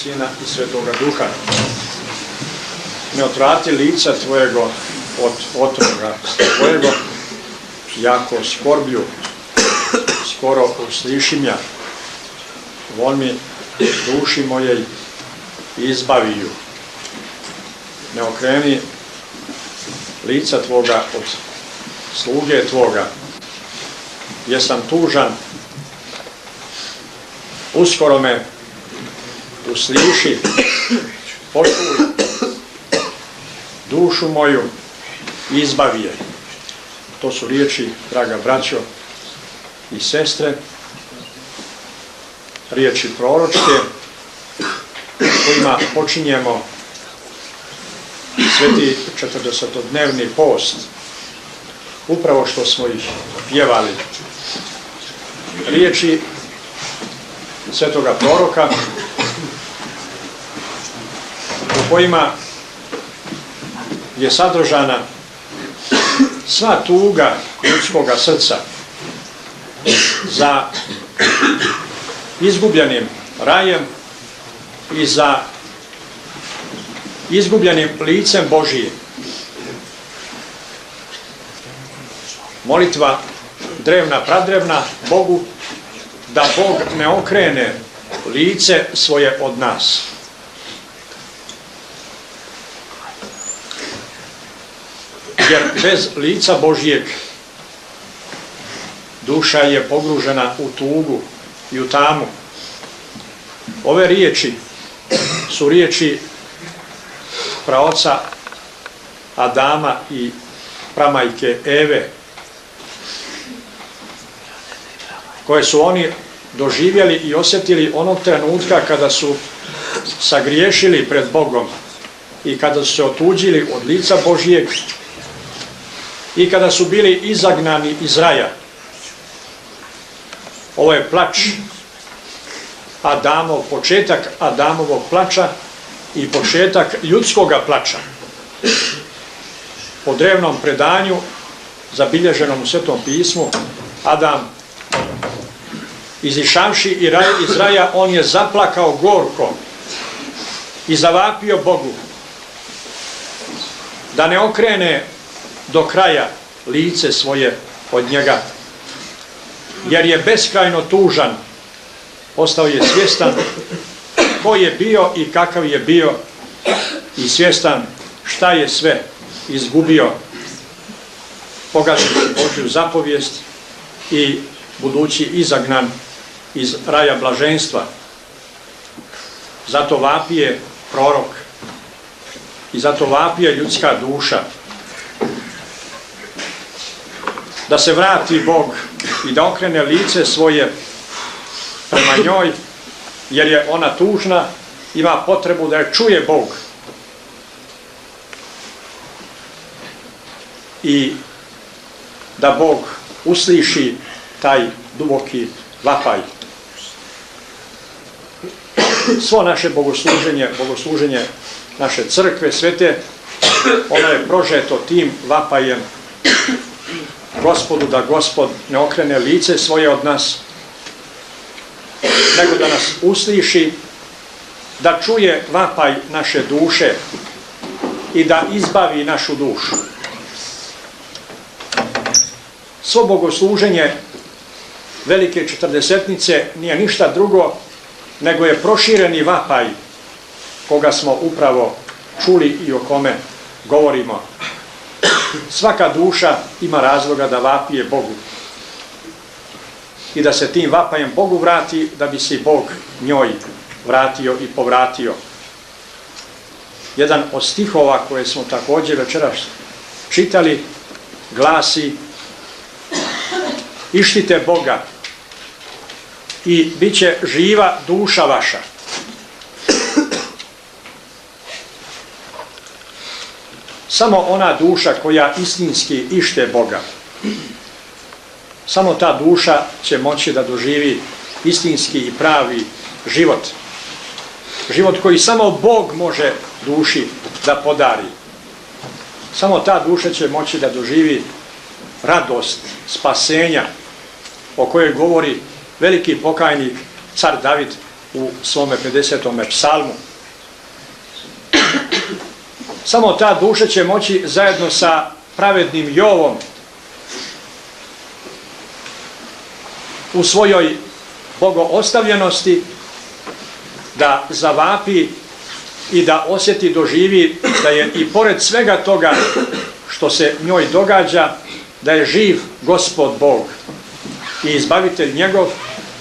Sina i Svetoga Duha. Ne odvrati lica Tvojega od otroga Tvojega, jako skorblju, skoro usliši mja, vol mi duši mojej izbavi ju. Ne okreni lica Tvoga od sluge Tvoga, jesam tužan, uskoro me usliši, počuj dušu moju, izbavi je. To su riječi, draga braćo i sestre, riječi proročke kojima počinjemo sveti 40-dnevni post, upravo što smo ih pjevali. Riječi svetoga proroka u kojima je sadržana sva tuga ljudskoga srca za izgubljenim rajem i za izgubljenim licem Božijim. Molitva drevna, pradrevna Bogu da Bog ne okrene lice svoje od nas. Jer bez lica Božijeg duša je pogružena u tugu i u tamu. Ove riječi su riječi praoca Adama i pramajke Eve, koje su oni doživjeli i osjetili onog trenutka kada su sagriješili pred Bogom i kada su se otuđili od lica Božijeg i kada su bili izagnani iz raja. Ovo je plač Adamov, početak Adamovog plača i početak ljudskoga plača. Po drevnom predanju, zabilježenom u Svetom pismu, Adam, izišavši iz raja, on je zaplakao gorko i zavapio Bogu da ne okrene do kraja lice svoje od njega, jer je beskrajno tužan, ostao je svjestan ko je bio i kakav je bio i svjestan šta je sve izgubio, pogazivši Božju zapovijest i budući izagnan iz raja blaženstva. Zato vapije prorok i zato vapije ljudska duša da se vrati Bog i da okrene lice svoje prema njoj, jer je ona tužna, ima potrebu da je čuje Bog i da Bog usliši taj duboki vapaj. Svo naše bogosluženje naše crkve svete, ono je prožeto tim vapajem Gospodu, da Gospod ne okrene lice svoje od nas, nego da nas usliši, da čuje vapaj naše duše i da izbavi našu dušu. Svo bogosluženje velike četrdesetnice nije ništa drugo nego je prošireni vapaj koga smo upravo čuli i o kome govorimo. Svaka duša ima razloga da vapije Bogu i da se tim vapajem Bogu vrati, da bi se i Bog njoj vratio i povratio. Jedan od stihova koje smo također večeras čitali glasi: Ištite Boga i bit će živa duša vaša. Samo ona duša koja istinski ište Boga, samo ta duša će moći da doživi istinski i pravi život. Život koji samo Bog može duši da podari. Samo ta duša će moći da doživi radost spasenja o kojoj govori veliki pokajnik car David u svome 50. psalmu. Samo ta duša će moći zajedno sa pravednim Jovom u svojoj bogoostavljenosti da zavapi i da osjeti, doživi da je i pored svega toga što se njoj događa, da je živ Gospod Bog i izbavitelj njegov,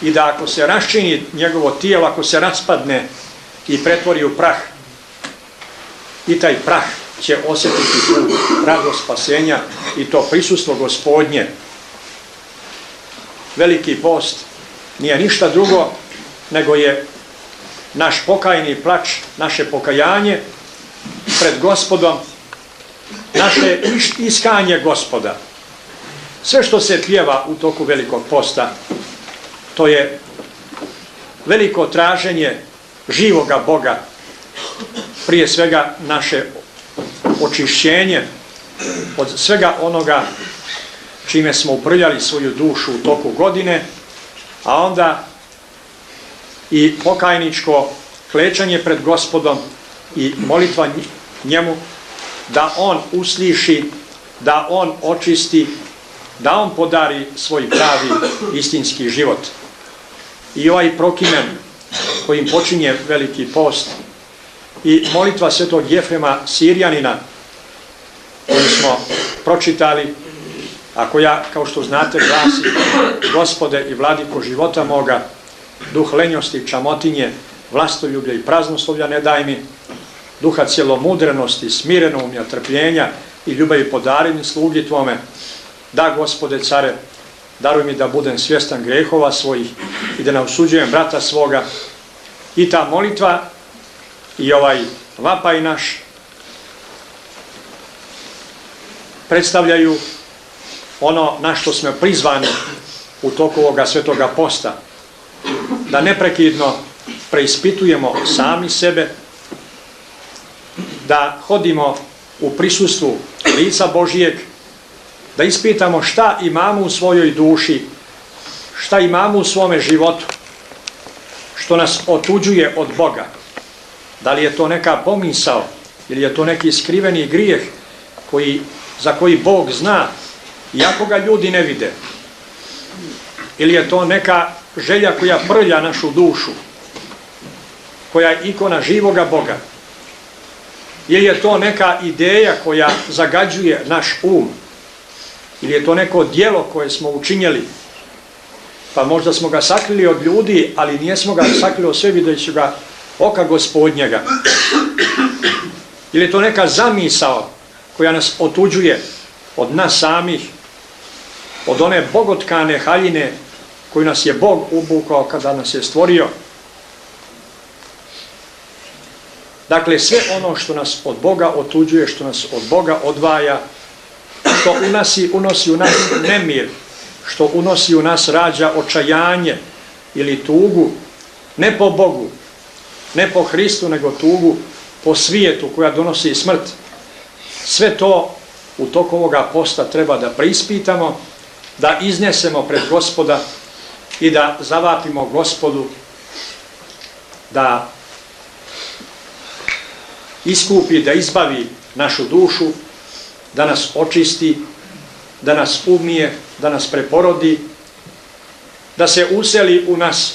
i da ako se raščini njegovo tijelo, ako se raspadne i pretvori u prah, i taj prah će osjetiti tu radost spasenja i to prisustvo Gospodnje. Veliki post nije ništa drugo nego je naš pokajni plač, naše pokajanje pred Gospodom, naše iskanje Gospoda. Sve što se pjeva u toku velikog posta, to je veliko traženje živoga Boga, prije svega naše očišćenje od svega onoga čime smo uprljali svoju dušu u toku godine, a onda i pokajničko klečanje pred Gospodom i molitva njemu da on usliši, da on očisti, da on podari svoj pravi istinski život. I ovaj prokimen kojim počinje veliki post i molitva svetog Jefrema Sirjanina koju smo pročitali, a koja, kao što znate, glasi: Gospode i vladiko života moga, duh lenjosti, čamotinje, vlastoljublja i praznoslovlja ne daj mi, duha cjelomudrenosti, smirenomlja, trpljenja i ljubavi podari mi slugi Tvome. Da, Gospode care, daruj mi da budem svjestan grehova svojih i da ne osuđujem brata svoga. I ta molitva i ovaj vapaj naš predstavljaju ono na što smo prizvani u toku ovoga svetoga posta, da neprekidno preispitujemo sami sebe, da hodimo u prisustvu lica Božijeg, da ispitamo šta imamo u svojoj duši, šta imamo u svome životu, što nas otuđuje od Boga. Da li je to neka pomisao ili je to neki skriveni grijeh za koji Bog zna, iako ga ljudi ne vide? Ili je to neka želja koja prlja našu dušu, koja je ikona živoga Boga? Ili je to neka ideja koja zagađuje naš um? Ili je to neko djelo koje smo učinjeli, pa možda smo ga sakrili od ljudi, ali nijesmo ga sakrili od sve videćega oka Gospodnjega? Ili je to neka zamisao koja nas otuđuje od nas samih, od one bogotkane haljine koju nas je Bog ubukao kada nas je stvorio? Dakle, sve ono što nas od Boga otuđuje, što nas od Boga odvaja, što unosi u nas nemir, što unosi u nas rađa očajanje ili tugu, ne po Bogu, ne po Hristu, nego tugu po svijetu koja donosi smrt. Sve to u toku ovoga posta treba da preispitamo, da iznesemo pred Gospoda i da zavapimo Gospodu da iskupi, da izbavi našu dušu, da nas očisti, da nas umije, da nas preporodi, da se useli u nas,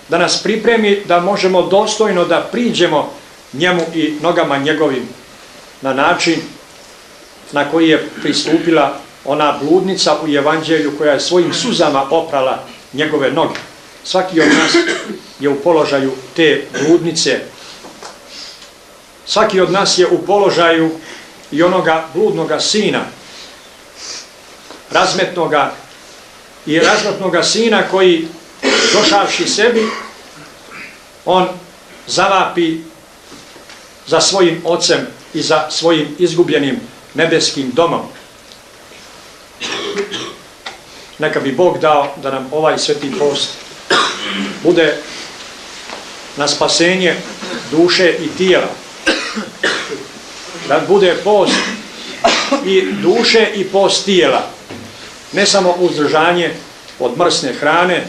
da nas pripremi da možemo dostojno da priđemo njemu i nogama njegovim na način na koji je pristupila ona bludnica u Evanđelju koja je svojim suzama oprala njegove noge. Svaki od nas je u položaju te bludnice. Svaki od nas je u položaju i onoga bludnoga sina, razmetnoga i razmetnoga sina koji, došavši sebi, on zavapi za svojim ocem i za svojim izgubljenim nebeskim domom. Neka bi Bog dao da nam ovaj sveti post bude na spasenje duše i tijela. Da bude post i duše i post tijela. Ne samo uzdržanje od mrsne hrane,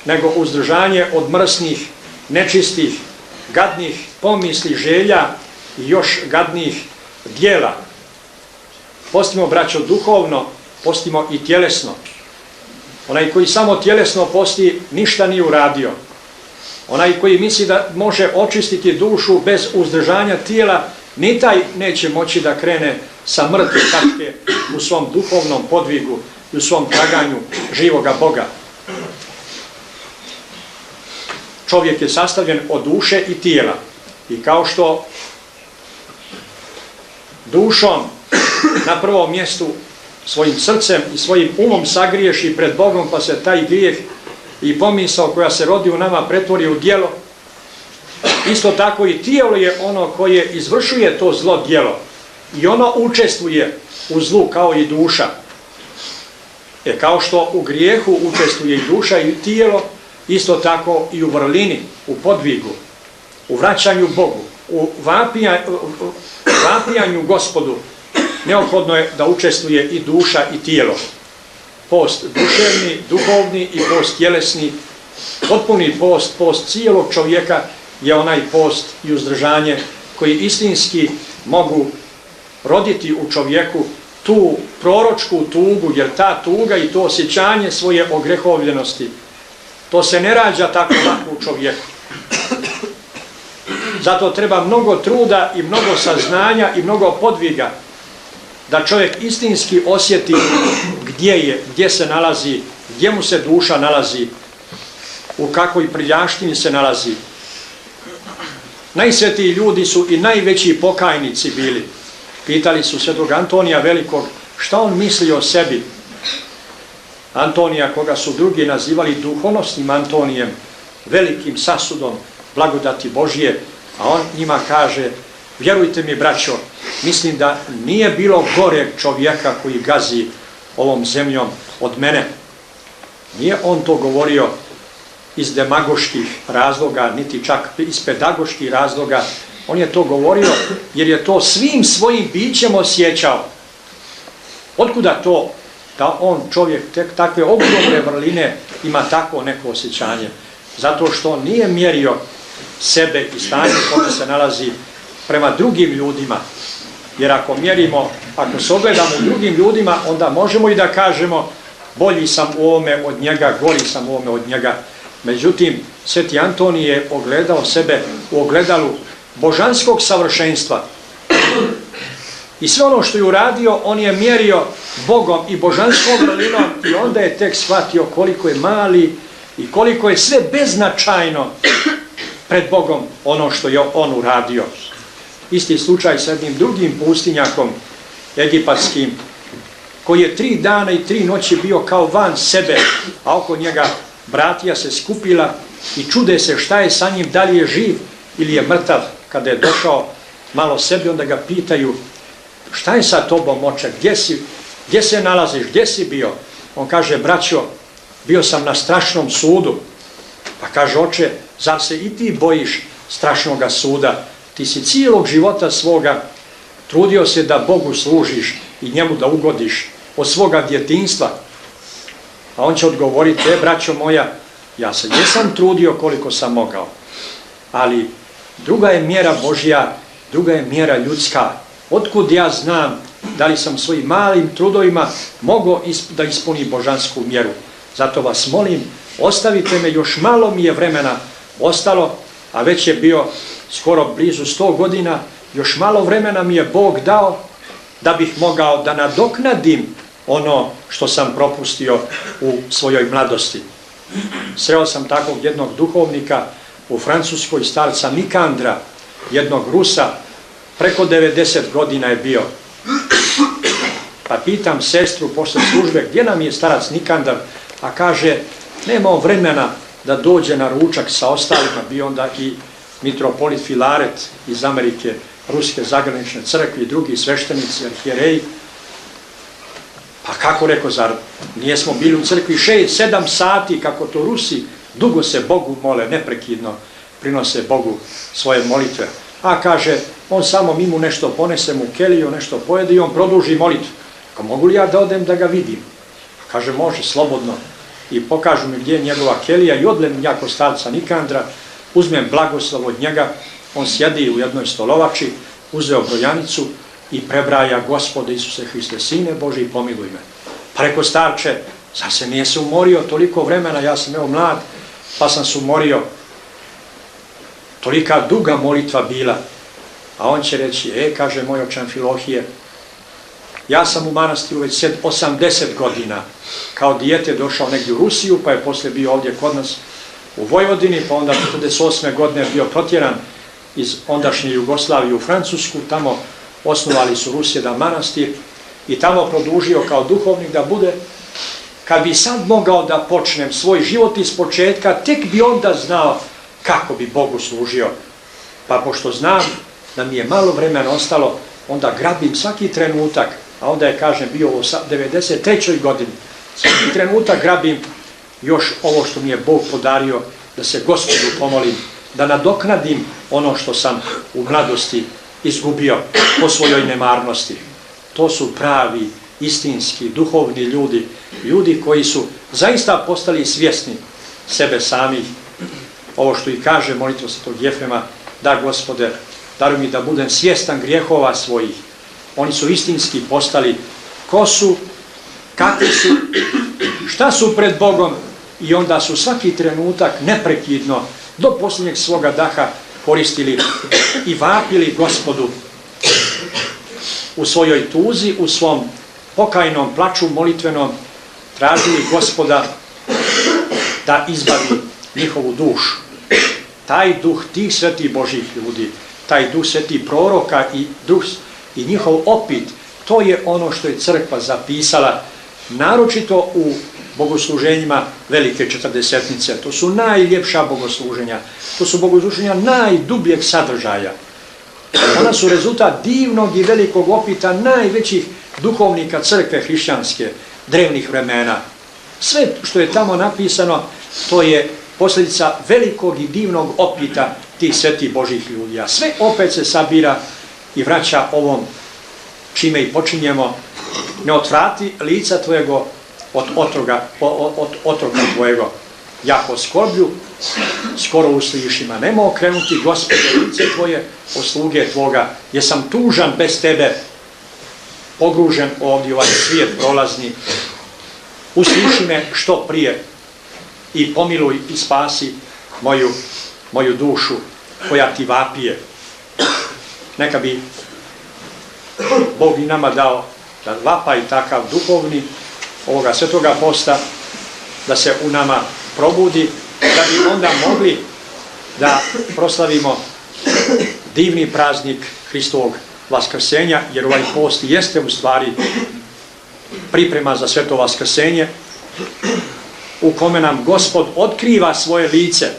nego uzdržanje od mrsnih nečistih, gadnih pomisli, želja i još gadnih dijela. Postimo, braćo, duhovno, postimo i tjelesno. Onaj koji samo tjelesno posti, ništa nije uradio. Onaj koji misli da može očistiti dušu bez uzdržanja tijela, ni taj neće moći da krene sa mrtve tačke u svom duhovnom podvigu i u svom traganju živoga Boga. Čovjek je sastavljen od duše i tijela. I kao što dušom na prvom mjestu svojim srcem i svojim umom sagriješi pred Bogom, pa se taj grijeh i pomisao koja se rodi u nama pretvori u djelo, isto tako i tijelo je ono koje izvršuje to zlo djelo i ono učestvuje u zlu kao i duša. Kao što u grijehu učestvuje i duša i tijelo, isto tako i u vrlini, u podvigu, u vraćanju Bogu, u vapijanju Gospodu, neophodno je da učestvuje i duša i tijelo. Post duševni, duhovni i post tjelesni, potpuni post, post cijelog čovjeka je onaj post i uzdržanje koji istinski mogu roditi u čovjeku tu proročku tugu, jer ta tuga i to osjećanje svoje ogrehovljenosti, to se ne rađa tako lako u čovjeku. Zato treba mnogo truda i mnogo saznanja i mnogo podviga da čovjek istinski osjeti gdje je, gdje se nalazi, gdje mu se duša nalazi, u kakvoj prljaštini se nalazi. Najsvetiji ljudi su i najveći pokajnici bili. Pitali su svetog Antonija Velikog šta on misli o sebi. Antonija, koga su drugi nazivali duhonosnim Antonijem, velikim sasudom blagodati Božje, a on njima kaže: vjerujte mi, braćo, mislim da nije bilo goreg čovjeka koji gazi ovom zemljom od mene. Nije on to govorio iz demagoških razloga, niti čak iz pedagoških razloga. On je to govorio jer je to svim svojim bićem osjećao. Otkuda to da on, čovjek, takve ogromne vrline ima takvo neko osjećanje? Zato što on nije mjerio sebe i stanje koje se nalazi prema drugim ljudima. Jer ako mjerimo, ako se ogledamo u drugim ljudima, onda možemo i da kažemo bolji sam u ovome od njega, gori sam u ovome od njega. Međutim, sveti Antonij je ogledao sebe u ogledalu božanskog savršenstva. I sve ono što je uradio, on je mjerio Bogom i božanskom vrlinom i onda je tek shvatio koliko je mali i koliko je sve beznačajno pred Bogom ono što je on uradio. Isti slučaj sa jednim drugim pustinjakom egipatskim, koji je 3 dana i 3 noći bio kao van sebe, a oko njega bratija se skupila i čude se šta je sa njim, da li je živ ili je mrtav. Kada je došao malo sebi, onda ga pitaju: šta je sa tobom, oče, gdje se nalaziš, gdje si bio? On kaže: braćo, bio sam na strašnom sudu. Pa kaže: oče, zar se i ti bojiš strašnoga suda? Ti si cijelog života svoga trudio se da Bogu služiš i njemu da ugodiš od svoga djetinjstva. A on će odgovoriti: braćo moja, ja se nisam trudio koliko sam mogao, ali druga je mjera Božja, druga je mjera ljudska. Otkud ja znam da li sam svojim malim trudovima mogao da ispuni božansku mjeru? Zato vas molim, ostavite me, još malo mi je vremena ostalo, a već je bio skoro blizu 100 godina, još malo vremena mi je Bog dao da bih mogao da nadoknadim ono što sam propustio u svojoj mladosti. Sreo sam takvog jednog duhovnika u Francuskoj, starca Nikandra, jednog Rusa, preko 90 godina je bio. Pa pitam sestru posle službe: gdje nam je starac Nikandar? A kaže: nemao vremena da dođe na ručak sa ostalima. Bio onda i mitropolit Filaret iz Amerike, Ruske zagranične crkve i drugi sveštenici, arhijereji. Pa kako, rekao, zar nijesmo bili u crkvi 6-7 sati, kako to Rusi dugo se Bogu mole, neprekidno prinose Bogu svoje molitve. A kaže, on samo mi mu nešto ponese mu keliju, nešto pojede i on produži molitvu. Kako, mogu li ja da odem da ga vidim? Kaže, može, slobodno. I pokažu mi gdje je njegova kelija i odlem jako starca Nikandra uzmem blagoslov od njega, on sjedi u jednoj stolovači, uzeo brojanicu i prebraja: Gospode Isuse Hriste, Sine Boži, pomiluj me. Pa reko: starče, zar se nije se umorio toliko vremena, ja sam evo mlad, pa sam se umorio. Tolika duga molitva bila. A on će reći: kaže moj oče Amfilohije, ja sam u manastiru već 80 godina. Kao dijete došao negdje u Rusiju, pa je poslije bio ovdje kod nas u Vojvodini, pa onda 48. godine bio protjeran iz ondašnje Jugoslavije u Francusku, tamo osnovali su Rusi jedan manastir i tamo produžio kao duhovnik da bude. Kad bi sad mogao da počnem svoj život iz početka, tek bi onda znao kako bi Bogu služio. Pa pošto znam da mi je malo vremena ostalo, onda grabim svaki trenutak, a onda je, kažem, bio u 93. godini, svaki trenutak grabim još ovo što mi je Bog podario, da se Gospodu pomolim, da nadoknadim ono što sam u mladosti izgubio po svojoj nemarnosti. To su pravi, istinski, duhovni ljudi, ljudi koji su zaista postali svjesni sebe samih. Ovo što i kaže molitva Svetog Jefrema: da, Gospode, daruj mi da budem svjestan grijehova svojih. Oni su istinski postali ko su, kakvi su, šta su pred Bogom, i onda su svaki trenutak neprekidno do posljednjeg svoga daha koristili i vapili Gospodu u svojoj tuzi, u svom pokajnom plaču molitvenom, tražili Gospoda da izbavi njihovu dušu. Taj duh tih svetih Božih ljudi, taj duh svetih proroka i njihov opit, to je ono što je crkva zapisala, naročito u bogosluženjima Velike Četrdesetnice. To su najljepša bogosluženja, to su bogosluženja najdubljeg sadržaja. Ona su rezultat divnog i velikog opita najvećih duhovnika crkve hrišćanske, drevnih vremena. Sve što je tamo napisano, to je posljedica velikog i divnog opita tih svetih Božih ljudi. A sve opet se sabira i vraća ovom čime i počinjemo: ne otvrati lica tvojego od otroga tvojego. Jako skorblju, skoro uslišima. Nemo okrenuti, Gospode, lice tvoje od sluge tvoga, jer sam tužan bez tebe, pogružen ovdje ovaj svijet prolazni. Usliši me što prije i pomiluj i spasi moju dušu koja ti vapije. Neka bi Bog i nama dao da vapaj takav duhovni ovoga svetoga posta, da se u nama probudi, da bi onda mogli da proslavimo divni praznik Hristovog vaskrsenja, jer ovaj post jeste u stvari priprema za sveto vaskrsenje, u kome nam Gospod otkriva svoje lice.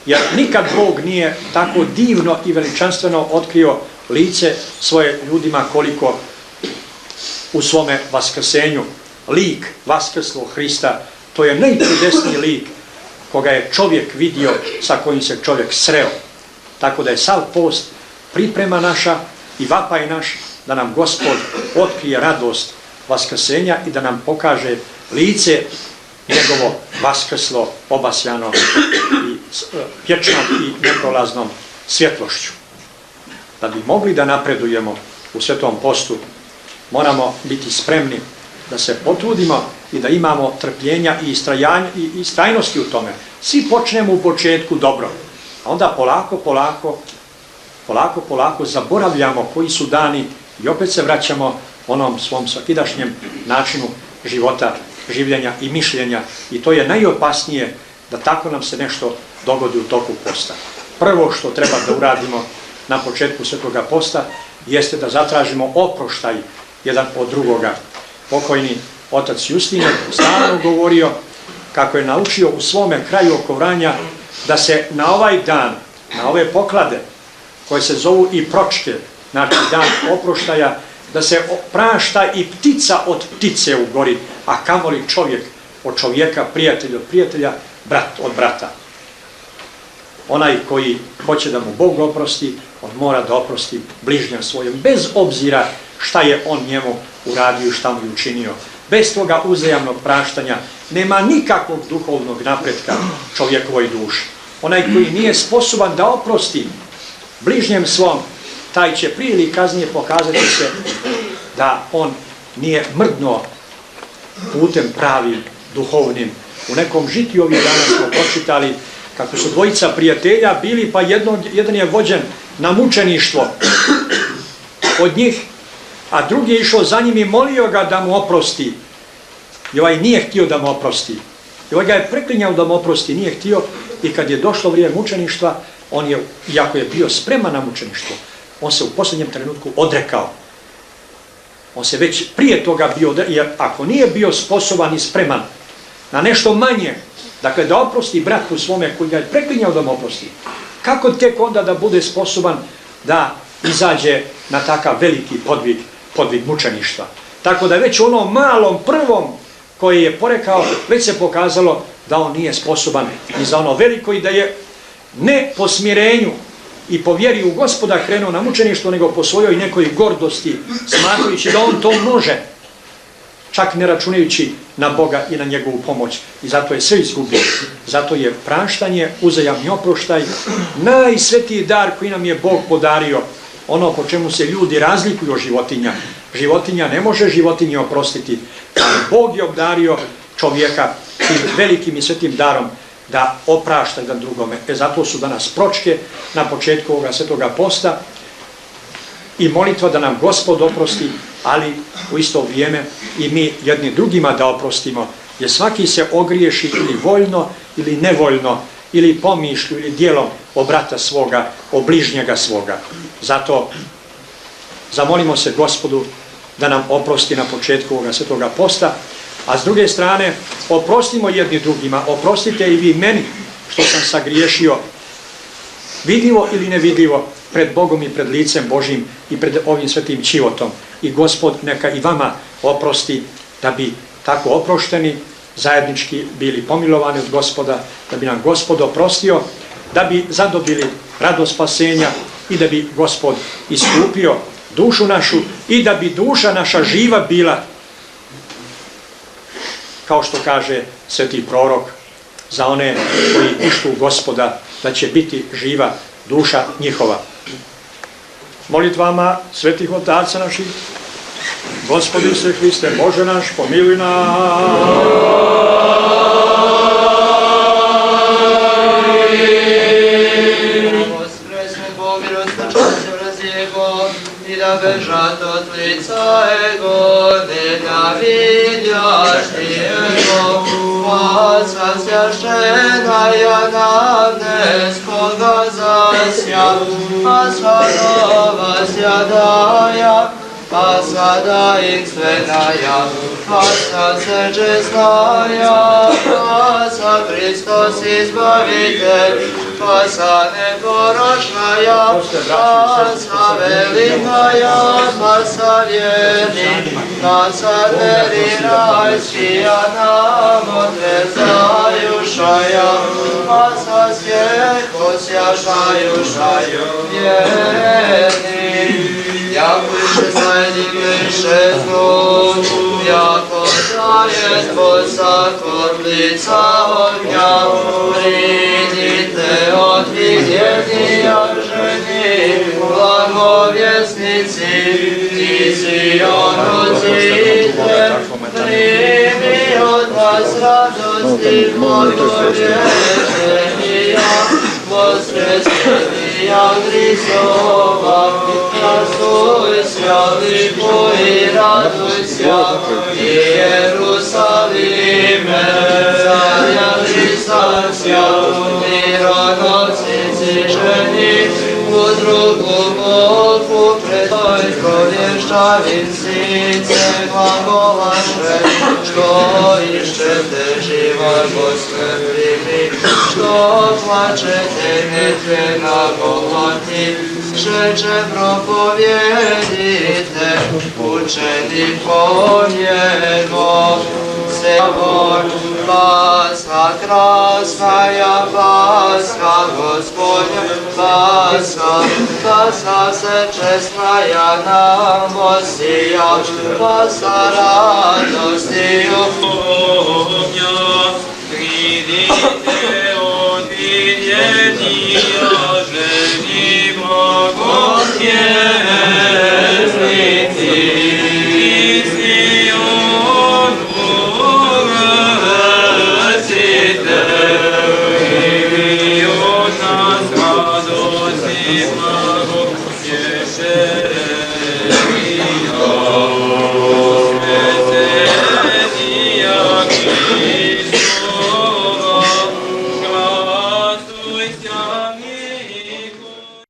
Jer nikad Bog nije tako divno i veličanstveno otkrio lice svoje ljudima koliko u svome vaskrsenju. Lik vaskrslog Hrista, to je najčudesniji lik koga je čovjek vidio, sa kojim se čovjek sreo. Tako da je sav post priprema naša i vapaj naš da nam Gospod otkrije radost vaskrsenja i da nam pokaže lice njegovo vaskrslo, obasjano i vječnom i neprolaznom svjetlošću. Da bi mogli da napredujemo u svetom postu, moramo biti spremni da se potrudimo i da imamo trpljenja i istrajnosti u tome. Svi počnemo u početku dobro, a onda polako zaboravljamo koji su dani i opet se vraćamo onom svom svakidašnjem načinu života, življenja i mišljenja. I to je najopasnije, da tako nam se nešto dogodi u toku posta. Prvo što treba da uradimo na početku svetoga posta jeste da zatražimo oproštaj jedan od drugoga. Pokojni otac Justin stalno govorio kako je naučio u svome kraju oko Vranja da se na ovaj dan, na ove poklade koje se zovu i pročke, znači dan oproštaja, da se prašta i ptica od ptice u gori, a kamoli čovjek od čovjeka, prijatelj od prijatelja, brat od brata. Onaj koji hoće da mu Bog oprosti, on mora da oprosti bližnjem svojem, bez obzira šta je on njemu uradio i šta mu je učinio. Bez toga uzajamnog praštanja nema nikakvog duhovnog napretka čovjekovoj duši. onaj koji nije sposoban da oprosti bližnjem svom, taj će prije ili kasnije pokazati se da on nije mrdnuo putem pravim, duhovnim. U nekom žitiju ovih dana smo pročitali kako su dvojica prijatelja bili, pa jedan je vođen na mučeništvo od njih, a drugi je išao za njim i molio ga da mu oprosti. I ovaj nije htio da mu oprosti. I ovaj ga je preklinjao da mu oprosti, nije htio, i kad je došlo vrijeme mučeništva, on je, iako je bio spreman na mučeništvo, on se u posljednjem trenutku odrekao. On se već prije toga bio, jer ako nije bio sposoban i spreman na nešto manje, dakle da oprosti bratu svome koji ga je preklinjao da mu oprosti, kako tek onda da bude sposoban da izađe na takav veliki podvig mučeništva. Tako da već u onom malom prvom koji je porekao, već se pokazalo da on nije sposoban ni za ono veliko i da je ne po smirenju i po vjeri u Gospoda krenuo na mučeništvo, nego po svojoj nekoj gordosti, smatrajući da on to može, čak ne računajući na Boga i na njegovu pomoć. I zato je sve izgubio. Zato je praštanje, uzajamni oproštaj, najsvetiji dar koji nam je Bog podario, ono po čemu se ljudi razlikuju od životinja. Životinja ne može životinje oprostiti, ali Bog je obdario čovjeka tim velikim i svetim darom da oprašta jedan drugome. Zato su danas pročke na početku ovoga svetoga posta i molitva da nam Gospod oprosti, ali u isto vrijeme i mi jedni drugima da oprostimo, jer svaki se ogriješi ili voljno ili nevoljno, ili pomišlju ili djelom o brata svoga, o bližnjega svoga. Zato zamolimo se Gospodu da nam oprosti na početku ovoga svetoga posta, a s druge strane oprostimo jedni drugima, oprostite i vi meni što sam sagriješio vidljivo ili nevidljivo pred Bogom i pred licem Božim i pred ovim svetim čivotom. I Gospod neka i vama oprosti, da bi tako oprošteni zajednički bili pomilovani od Gospoda, da bi nam Gospod oprostio, da bi zadobili radost spasenja i da bi Gospod iskupio dušu našu i da bi duša naša živa bila, kao što kaže sveti prorok za one koji ištu u Gospoda, da će biti živa duša njihova. Molitvama svetih otaca naših, Gospodi Isuse Hriste, Bože naš, pomiluj nas. I da bežat od lica Ego, nenavidjaš ti Ego, Paca svjaštena Janavne, skoga zasja, a svanova sjadaja, a sada iksvenaja, Paca seđe snaja, Paca Hristos izbavitelj, Paca neporočnaja, Paca velikaja, Paca vjerni, Paca veri rajskija, nam odrezajušaja, Paca svjetlo sjašajušaju vjerni. Jako više zajdi više zlu, jako traje zboca kod lica ognja, pridite od vidjenija ženi, blagovjesnici, ti si ono cite, primi od nas radosti, blagovjesnija, Voskresenija Hristova, Rastujся, lipuj i radujся, i Jerusalime, Carja Hristansja, mironosici ženi, u drugu molbu pred Ojko vješčavim sice glagolaše, što iščete živa Gospod primi, što plačete netve na Golgoti, šeće propovijedite, učeni po njego, Sevor, Pasha krasnaja, Pasha Gospodnja, Pasha se česnaja nam osija, Pasha radostiju. Pridite od vidjenja Amen.